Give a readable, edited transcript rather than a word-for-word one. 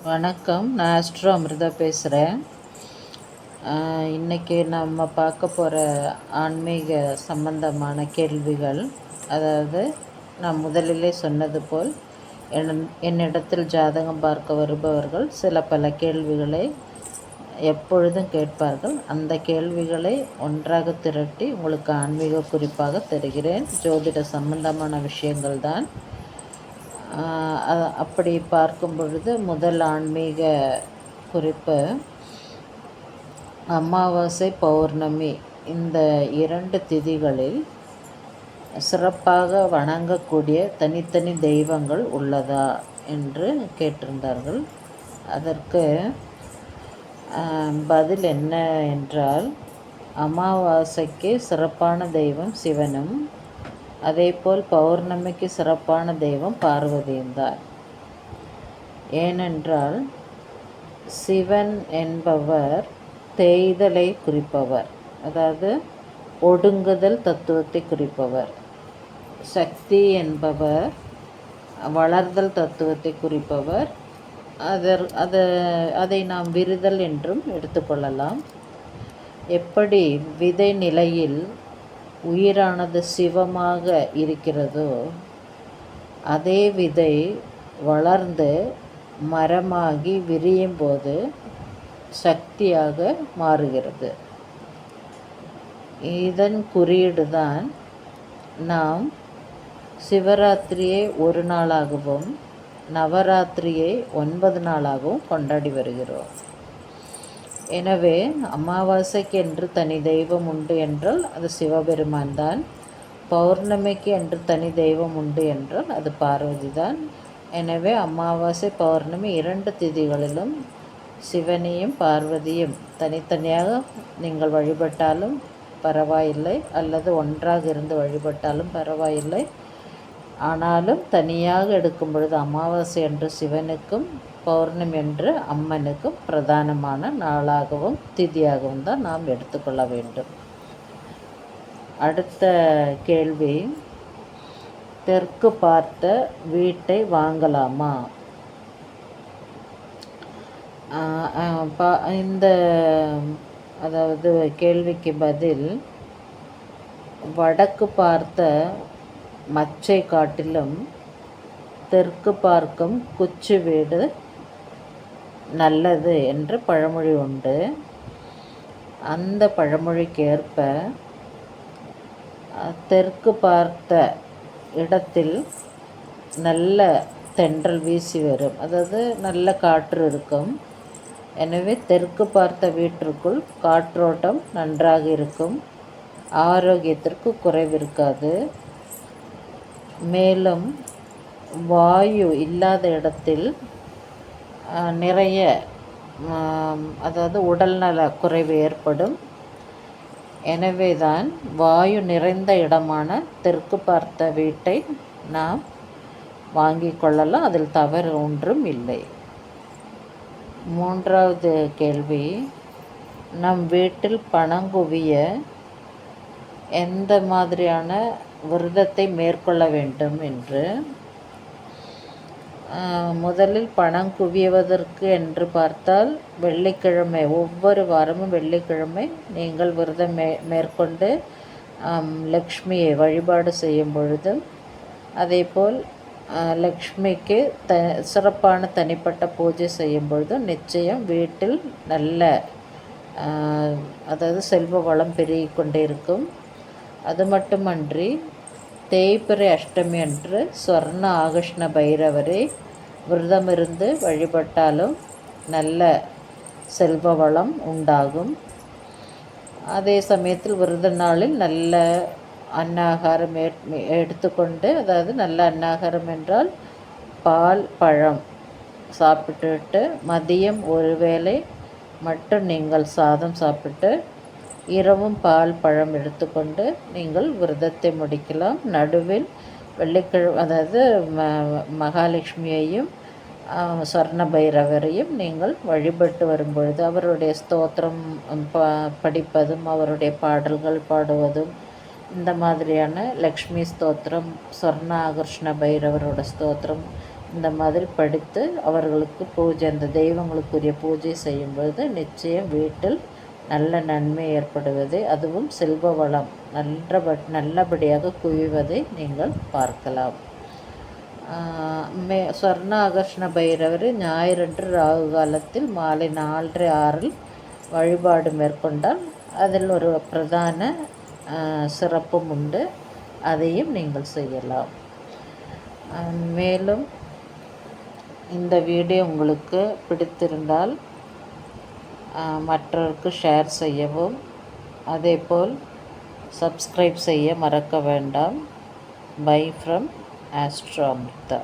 வணக்கம். நான் ஆஸ்ட்ரோ அமிர்தா பேசுகிறேன். இன்றைக்கி நம்ம பார்க்க போகிற ஆன்மீக சம்பந்தமான கேள்விகள், அதாவது நான் முதலிலே சொன்னது போல் என்னிடத்தில் ஜாதகம் பார்க்க வருபவர்கள் சில பல கேள்விகளை எப்பொழுதும் கேட்பார்கள். அந்த கேள்விகளை ஒன்றாக திரட்டி உங்களுக்கு ஆன்மீக குறிப்பாக தருகிறேன். ஜோதிட சம்பந்தமான விஷயங்கள் தான். அப்படி பார்க்கும் பொழுது முதல் ஆன்மீக குறிப்பு, அமாவாசை பௌர்ணமி இந்த 2 திதிகளில் சிறப்பாக வணங்கக்கூடிய தனித்தனி தெய்வங்கள் உள்ளதா என்று கேட்டிருந்தார்கள். அதற்கு பதில் என்ன என்றால், அமாவாசைக்கு சிறப்பான தெய்வம் சிவனும், அதேபோல் பௌர்ணமிக்கு சிறப்பான தெய்வம் பார்வதியும் தான். ஏனென்றால் சிவன் என்பவர் தேய்தலை குறிப்பவர், அதாவது ஒடுங்குதல் தத்துவத்தை குறிப்பவர். சக்தி என்பவர் வளர்தல் தத்துவத்தை குறிப்பவர். அதை நாம் விரிதல் என்றும் எடுத்துக்கொள்ளலாம். எப்படி விதை நிலையில் உயிரானது சிவமாக இருக்கிறதோ, அதே விதை வளர்ந்து மரமாகி விரியும் போது சக்தியாக மாறுகிறது. இதன் குறியீடு தான் நாம் சிவராத்திரியை ஒரு நாளாகவும் நவராத்திரியை 9 நாளாகவும் கொண்டாடி வருகிறோம். எனவே அமாவாசைக்கு என்று தனி தெய்வம் உண்டு என்றால் அது சிவபெருமான் தான். பௌர்ணமிக்கு என்று தனி தெய்வம் உண்டு என்றால் அது பார்வதி தான். எனவே அமாவாசை பௌர்ணமி 2 திதிகளிலும் சிவனையும் பார்வதியும் தனித்தனியாக நீங்கள் வழிபட்டாலும் பரவாயில்லை, அல்லது ஒன்றாக இருந்து வழிபட்டாலும் பரவாயில்லை. ஆனாலும் தனியாக எடுக்கும் பொழுது அமாவாசை என்று சிவனுக்கும் பௌர்ணமி என்று அம்மனுக்கும் பிரதானமான நாளாகவும் திதியாகவும் தான் நாம் எடுத்துக்கொள்ள வேண்டும். அடுத்த கேள்வி, தெற்கு பார்த்த வீட்டை வாங்கலாமா? இந்த அதாவது கேள்விக்கு பதில், வடக்கு பார்த்த மச்சை காட்டிலும் தெற்கு பார்க்கும் குச்சி வீடு நல்லது என்ற பழமொழி உண்டு. அந்த பழமொழிக்கு ஏற்ப தெற்கு பார்த்த இடத்தில் நல்ல தென்றல் வீசி வரும், அதாவது நல்ல காற்று இருக்கும். எனவே தெற்கு பார்த்த வீட்டிற்குள் காற்றோட்டம் நன்றாக இருக்கும், ஆரோக்கியத்திற்கு குறைவிருக்காது. மேலும் வாயு இல்லாத இடத்தில் நிறைய அதாவது உடல்நல குறைவு ஏற்படும். எனவே தான் வாயு நிறைந்த இடமான தெற்கு பார்த்த வீட்டை நாம் வாங்கி கொள்ளலாம், அதில் தவறு ஒன்றும் இல்லை. மூன்றாவது கேள்வி, நம் வீட்டில் பணம் குவிய எந்த மாதிரியான விரதத்தை மேற்கொள்ள வேண்டும் என்று. முதலில் பணம் குவிவதற்கு என்று பார்த்தால், வெள்ளிக்கிழமை ஒவ்வொரு வாரமும் வெள்ளிக்கிழமை நீங்கள் விரதம் மேற்கொண்டு லக்ஷ்மியை வழிபாடு செய்யும் பொழுதும், அதேபோல் லக்ஷ்மிக்கு சிறப்பான தனிப்பட்ட பூஜை செய்யும் பொழுதும் நிச்சயம் வீட்டில் நல்ல அதாவது செல்வ வளம் பெருகி கொண்டே இருக்கும். அது மட்டுமன்றி தேய்பிறை அஷ்டமி அன்று ஸ்வர்ண ஆகர்ஷ்ண பைரவரை விரதமிருந்து வழிபட்டாலும் நல்ல செல்வ வளம் உண்டாகும். அதே சமயத்தில் விரத நாளில் நல்ல அன்னாகாரம் எடுத்துக்கொண்டு, அதாவது நல்ல அன்னாகாரம் என்றால் பால் பழம் சாப்பிட்டுட்டு மதியம் ஒரு வேளை மட்டும் நீங்கள் சாதம் சாப்பிட்டு இரவும் பால் பழம் எடுத்துக்கொண்டு நீங்கள் விரதத்தை முடிக்கலாம். நடுவில் வெள்ளிக்கிழமை, அதாவது மகாலட்சுமியையும் சொர்ண பைரவரையும் நீங்கள் வழிபட்டு வரும்பொழுது அவருடைய ஸ்தோத்திரம் படிப்பதும் அவருடைய பாடல்கள் பாடுவதும், இந்த மாதிரியான லக்ஷ்மி ஸ்தோத்திரம், சொர்ண ஆகர்ஷ்ண பைரவரோட ஸ்தோத்திரம், இந்த மாதிரி படித்து அவர்களுக்கு பூஜை, அந்த தெய்வங்களுக்குரிய பூஜை செய்யும் பொழுது நிச்சயம் வீட்டில் நல்ல நன்மை ஏற்படுவது, அதுவும் செல்வ வளம் நல்லபடியாக குவிவதை நீங்கள் பார்க்கலாம். சொர்ண ஆகர்ஷ்ண பைரவர் ஞாயிறன்று ராகு காலத்தில் மாலை 4:30-6 வழிபாடு மேற்கொண்டால் அதில் ஒரு பிரதான சிறப்பும் உண்டு. அதையும் நீங்கள் செய்யலாம். மேலும் இந்த வீடியோ உங்களுக்கு பிடித்திருந்தால் மற்றவருக்கு ஷேர் செய்யவும், அதேபோல் சப்ஸ்கிரைப் செய்ய மறக்க வேண்டாம். Bye from astro Amrita.